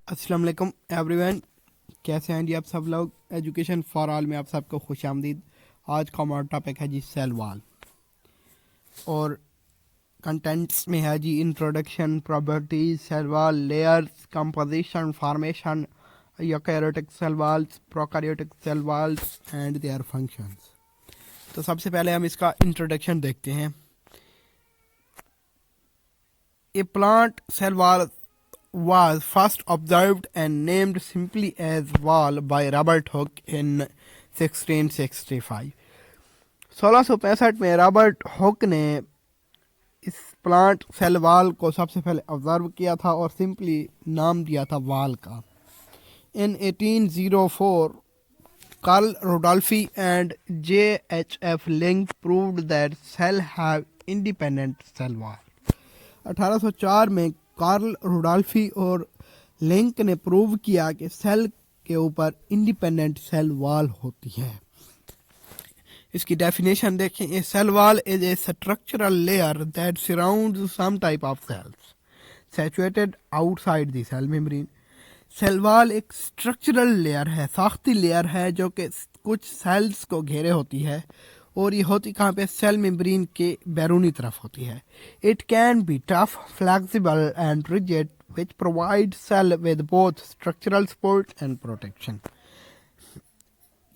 अस्सलाम वालेकुम एवरीवन, कैसे हैं जी आप सब लोग। एजुकेशन फॉर ऑल में आप सबको खुश आमदीद। आज का हमारा टॉपिक है जी सेल वॉल और कंटेंट्स में है जी introduction, properties, cell wall, layers, composition, formation, eukaryotic cell walls, prokaryotic cell walls and their functions. तो सबसे पहले हम इसका इंट्रोडक्शन देखते हैं। A plant cell wall was first observed and named simply as wall by Robert Hooke in 1665। 1665 में Robert Hooke ने इस प्लांट सेल वॉल को सबसे पहले ऑब्जर्व किया था और सिंपली नाम दिया था वॉल का। In 1804 Karl Rudolphi and J.H.F. Link proved that cell have independent cell wall. 1804 में कार्ल रुडोल्फी और लिंक ने प्रूव किया कि सेल के ऊपर इंडिपेंडेंट सेल वॉल होती है। इसकी डेफिनेशन देखें। A cell wall is a structural layer that surrounds some type of cells situated outside the cell membrane. Cell wall एक स्ट्रक्चरल लेयर है, साख्ती लेयर है जो कि कुछ सेल्स को घेरे होती है और ये होती कहाँ पे, सेल मेम्ब्रेन के बैरूनी तरफ होती है। It can be tough, flexible and rigid which provide cell with both structural support and protection.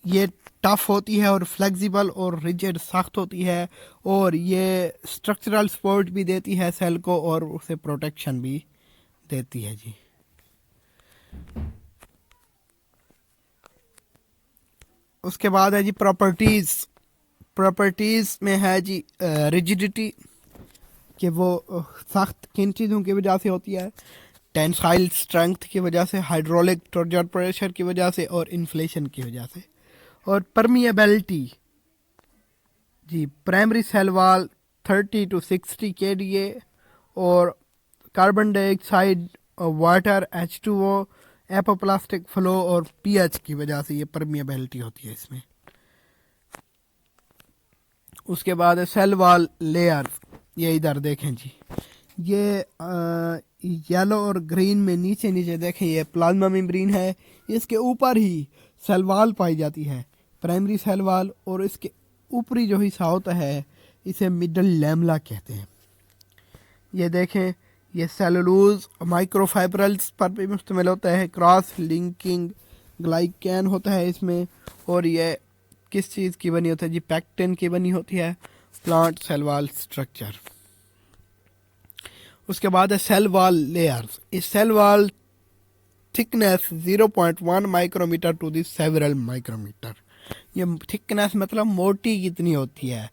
ये टफ होती है और फ्लेक्सिबल और रिजिड, सख्त होती है, और ये स्ट्रक्चरल सपोर्ट भी देती है सेल को और उसे प्रोटेक्शन भी देती है जी। उसके बाद है जी प्रॉपर्टीज। प्रॉपर्टीज में है जी रिजिडिटी, कि वो सख्त किन चीज़ों की वजह से होती है, टेंसाइल स्ट्रेंथ की वजह से, हाइड्रोलिक टॉर्जन प्रेशर की वजह से और इन्फ्लेशन की वजह से। और परमिएबिलिटी जी, primary cell wall 30 to 60 kDa और carbon dioxide, water, H2O, apoplastic flow और पीएच की वजह से ये परमिएबिलिटी होती है इसमें। उसके बाद है सेल वॉल लेयर। ये इधर देखें जी, ये येलो और ग्रीन में नीचे नीचे देखें, ये प्लाज्मा मेम्ब्रेन है, इसके ऊपर ही सेल वॉल पाई जाती है, प्राइमरी सेल वॉल, और इसके ऊपरी जो हिस्सा होता है इसे मिडल लैमेला कहते हैं। ये देखें, ये सेलुलोज माइक्रोफाइब्रल्स पर भी मुश्तमिल होता है, क्रॉस लिंकिंग ग्लाइकेन होता है इसमें, और ये किस चीज़ की बनी होती है जी, पैक्टिन की बनी होती है, प्लांट सेल वॉल स्ट्रक्चर। उसके बाद है सेल वॉल लेयर्स। इस cell wall thickness 0.1 micrometer to the several micrometer. ये थिकनेस मतलब मोटी कितनी होती है,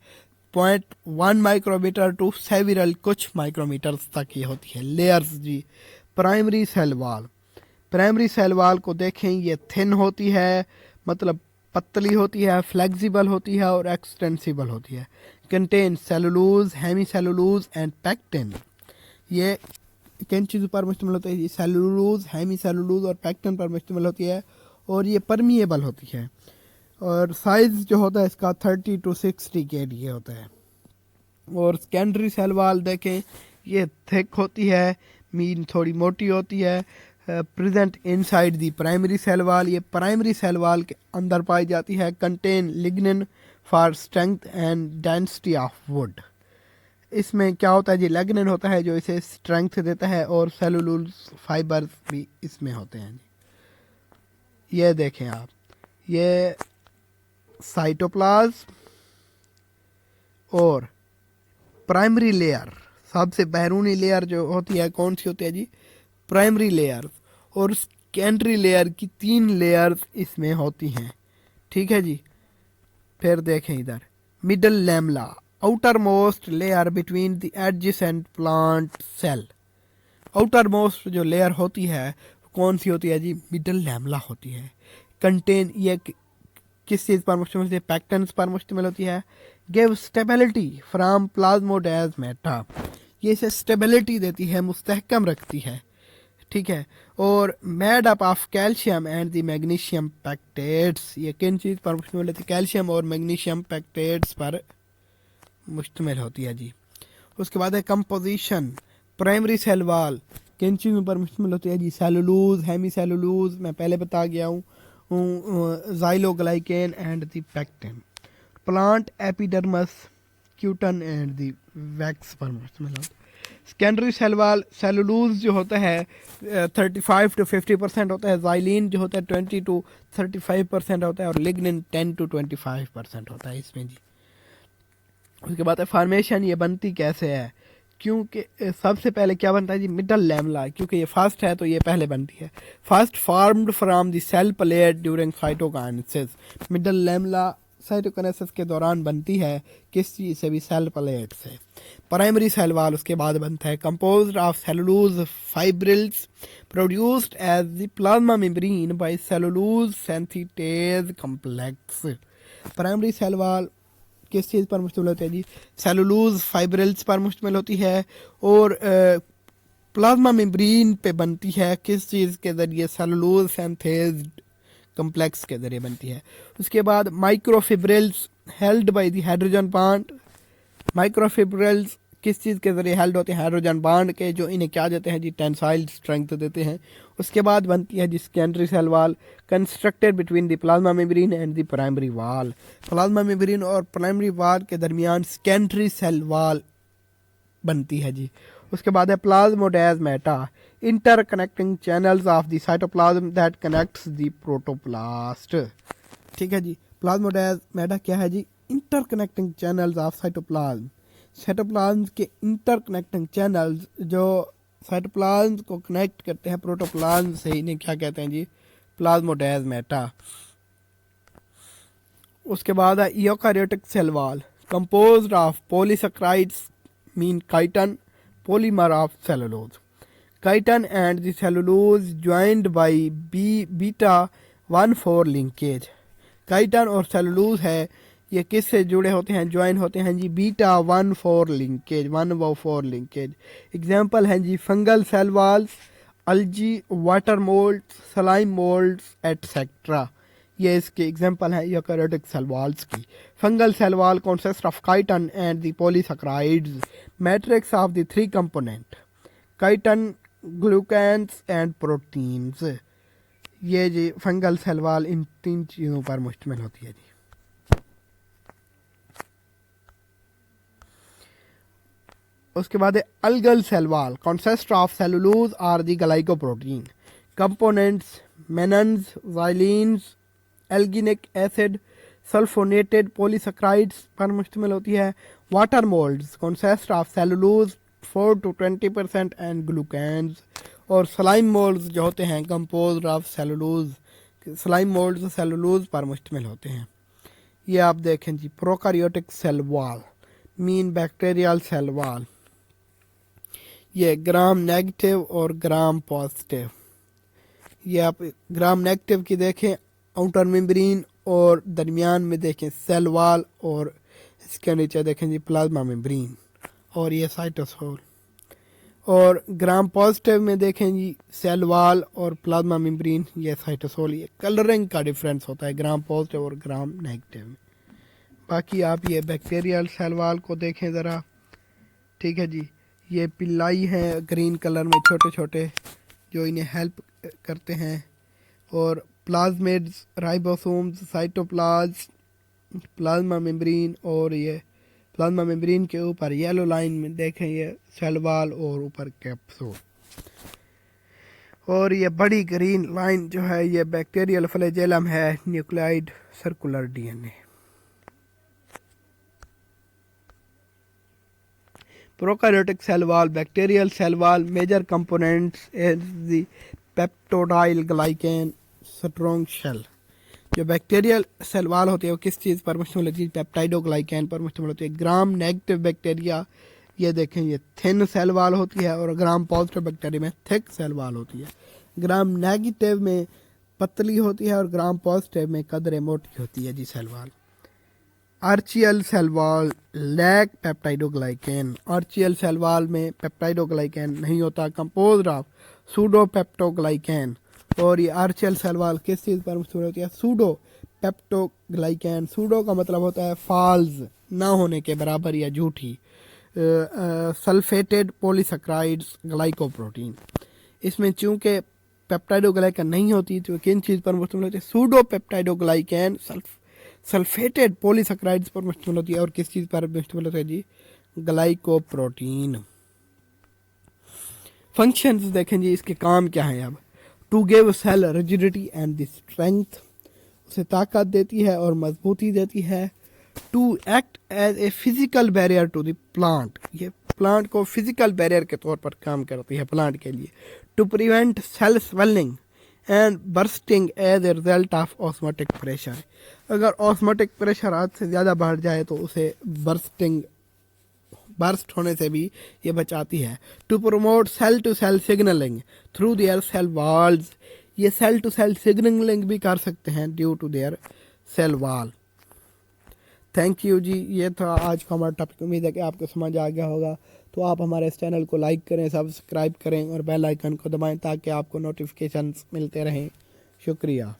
0.1 माइक्रोमीटर टू सेवरल कुछ माइक्रोमीटर तक ये होती है लेयर्स जी। Primary cell wall, primary cell wall को देखें, ये थिन होती है, मतलब पतली होती है, फ्लेक्सिबल होती है और एक्सटेंसिबल होती है। Contain cellulose, hemicellulose and pectin. ये किन चीज़ों पर मुश्तमिल होता है, ये सेलुलोज, हेमी सेलुलोज और पैक्टिन पर मुश्तमिल होती है, और ये परमिएबल होती है, और साइज जो होता है इसका 30 to 60 kDa होता है। और सेकेंडरी सेल वॉल देखें, ये थिक होती है, मीन थोड़ी मोटी होती है, present inside the primary cell wall. ये प्राइमरी सेल वॉल के अंदर पाई जाती है। Contain lignin for strength and density of wood. इसमें क्या होता है जी, लिग्निन होता है जो इसे स्ट्रेंथ देता है, और सेलुलोज फाइबर्स भी इसमें होते हैं। ये देखें आप, ये साइटोप्लाज्म और प्राइमरी लेयर, सबसे बैरूनी लेयर जो होती है कौन सी होती है जी, प्राइमरी लेयर, और सेकेंडरी लेयर की 3 लेयर्स इसमें होती हैं। ठीक है जी। फिर देखें इधर, middle lamella, outermost layer between the adjacent plant cell. Outermost जो लेयर होती है कौन सी होती है जी, मिडल लैमेला होती है। कंटेन, ये किस चीज़ पर मुश्तमिल होती है, पैक्टिन्स पर मुश्तमिल होती है। गिव स्टेबिलिटी फ्रॉम प्लाज्मोडेस्माटा, ये इसे स्टेबिलिटी देती है, मुस्तहकम रखती है। ठीक है। और made up of calcium and the magnesium pectates, ये किन चीज़ पर मुश्तमिल होती है, कैल्शियम और मैग्नीशियम पैक्टेट्स पर मुश्तमिल होती है जी। उसके बाद है कंपोजिशन। प्राइमरी सेल वॉल किन चीज़ों पर मुश्तमिल होती है जी? सेलुलोज, हेमी सेलुलोज मैं पहले बता गया हूँ, xyloglucan and the pectin. Plant epidermis, cutin and the wax पर मुश्तमिल होता है। सेकेंडरी सेल वाल सेलुलोज जो होता है 35 to 50% होता है, ज़ाइलिन जो होता है 20 to 35% होता है, और लिग्निन 10 to 25% होता है इसमें जी। उसके बाद है फॉर्मेशन, ये बनती कैसे है? क्योंकि सबसे पहले क्या बनता है जी? मिडल लैमला, क्योंकि ये फर्स्ट है तो ये पहले बनती है। First formed from the cell plate during cytokinesis. Middle lamella cytokinesis के दौरान बनती है, किस चीज़ से भी? सेल प्लेट से। प्राइमरी सेल वाल उसके बाद बनता है, composed of cellulose fibrils produced as the plasma membrane by cellulose synthetase complex. Primary cell wall किस चीज़ पर मुश्तमिल होती है जी? सेलुलोज फाइब्रिल्स पर मुश्तमिल होती है, और प्लाज्मा मेम्ब्रेन पे बनती है, किस चीज़ के ज़रिए? सेलुलोज सिंथेज कॉम्प्लेक्स के ज़रिए बनती है। उसके बाद microfibrils held by the hydrogen bond. Microfibrils किस चीज़ के ज़रिए हेल्ड होते हैं? हाइड्रोजन बॉन्ड के, जो इन्हें क्या देते हैं जी? टेंसाइल स्ट्रेंथ देते हैं। उसके बाद बनती है जी secondary cell wall, constructed between the plasma membrane and the primary wall. Plasma membrane और प्राइमरी वाल के दरमियान सेकेंडरी सेल वाल बनती है जी। उसके बाद है plasmodesmata, interconnecting channels of the cytoplasm that connects the protoplast. ठीक है जी। प्लाज्मोडेस्माटा क्या है जी? Interconnecting channels of cytoplasm. Cytoplasm के इंटरकनेक्टिंग चैनल्स जो साइटोप्लाज्म को कनेक्ट करते हैं प्रोटोप्लाज्म से, इन्हें क्या कहते हैं जी? प्लाज्मोडेस्माटा। उसके बाद है eukaryotic cell wall, composed of polysaccharides mean chitin, polymer of cellulose. Chitin and the cellulose joined by beta 1,4 linkage. chitin और सेलुलोज है, ये किससे जुड़े होते हैं? ज्वाइन होते हैं जी बीटा 1,4 लिंकेज, 1,4 लिंकेज। एग्जाम्पल हैं जी fungal cell walls, algae, water moulds, slime moulds etcetera. ये इसके एग्जाम्पल हैं यूकैरियोटिक सेल वॉल्स की। Fungal cell wall consist of chitin and the polysaccharides, matrix of the 3 component chitin, glucans and proteins. ये जी fungal cell wall इन 3 चीज़ों पर मुश्तमिल होती है जी। उसके बाद है algal cell wall, consist of cellulose और the glycoprotein components, mannans, xylans, alginic acid, sulphonated polysaccharides पर मुश्तमिल होती है। Water moulds consist of cellulose 4 to 20% and glucans, और स्लाइम मोल्ड्स जो होते हैं composed of cellulose, slime moulds cellulose पर मुश्तमिल होते हैं। ये आप देखें जी prokaryotic cell wall mean bacterial cell wall. ये ग्राम नेगेटिव और ग्राम पॉजिटिव। ये आप ग्राम नेगेटिव की देखें आउटर मेम्ब्रेन, और दरमियान में देखें सेल वॉल, और इसके नीचे देखें जी प्लाज्मा मेम्ब्रेन, और ये साइटोसोल। और ग्राम पॉजिटिव में देखें जी सेल वॉल और प्लाज्मा मेम्ब्रेन, ये साइटोसोल। ये कलरिंग का डिफरेंस होता है ग्राम पॉजिटिव और ग्राम नेगेटिव में। बाकी आप ये बैक्टीरियल सेल वॉल को देखें ज़रा। ठीक है जी। ये पिल्लाई हैं ग्रीन कलर में छोटे छोटे, जो इन्हें हेल्प करते हैं। और plasmids, ribosomes, cytoplasm, plasma membrane, और ये प्लाज्मा मेम्ब्रेन के ऊपर येलो लाइन में देखें ये सेल वॉल, और ऊपर कैप्सूल। और ये बड़ी ग्रीन लाइन जो है ये बैक्टीरियल फ्लैजेलम है, nucleoid circular DNA. Prokaryotic cell wall, bacterial cell wall, major components is the peptidoglycan strong shell. जो बैक्टीरियल सेल वॉल होती है वो किस चीज़ पर मुश्तमिल होती है? पेप्टाइडोग्लाइकेन पर मुश्तमिल होती है। ग्राम नेगेटिव बैक्टीरिया, ये देखें ये थिन सेल वॉल होती है, और ग्राम पॉजिटिव बैक्टीरिया में थिक सेल वॉल होती है। ग्राम नेगेटिव में पतली होती है, और ग्राम पॉजिटिव में कदरे मोटी होती है जी cell wall. Archaeal cell wall lack peptidoglycan. Archaeal cell wall में पेप्टाइडोग्लाइकेन नहीं होता, कंपोज्ड ऑफ सूडो पेप्टोग्लाइकेन। और ये आर्चियल सेल वॉल किस चीज़ पर मुश्तमिल होती है? सूडो पेप्टोग्लाइकेन। सूडो का मतलब होता है फॉल्स, ना होने के बराबर या झूठी। Sulphated polysaccharides glycoprotein. इसमें चूंकि पेप्टाइडोग्लाइकन नहीं होती तो किन चीज़ पर मुश्तमिल होती है? सूडो पेप्टाइडोग्लाइकन सल्फेटेड पॉलीसैकेराइड्स पर मुश्तमिल होती है। और किस चीज़ पर मुश्तमिल होती है जी? ग्लाइकोप्रोटीन। फंक्शंस देखें जी, इसके काम क्या हैं अब? To give cell rigidity and the strength, उसे ताकत देती है और मजबूती देती है। To act as a physical barrier to the plant, ये प्लांट को फिजिकल बैरियर के तौर पर काम करती है प्लांट के लिए। To prevent cell swelling and bursting as a result of osmotic pressure, अगर ऑस्मोटिक प्रेशर हद से ज़्यादा बढ़ जाए तो उसे बर्स्ट होने से भी ये बचाती है। To promote cell to cell signalling through their cell walls, ये सेल टू सेल सिग्नलिंग भी कर सकते हैं due to their cell wall. Thank you जी, ये था आज का हमारा टॉपिक। उम्मीद है कि आपको समझ आ गया होगा। तो आप हमारे इस चैनल को लाइक करें, सब्सक्राइब करें और बेल आइकन को दबाएं ताकि आपको नोटिफिकेशंस मिलते रहें। शुक्रिया।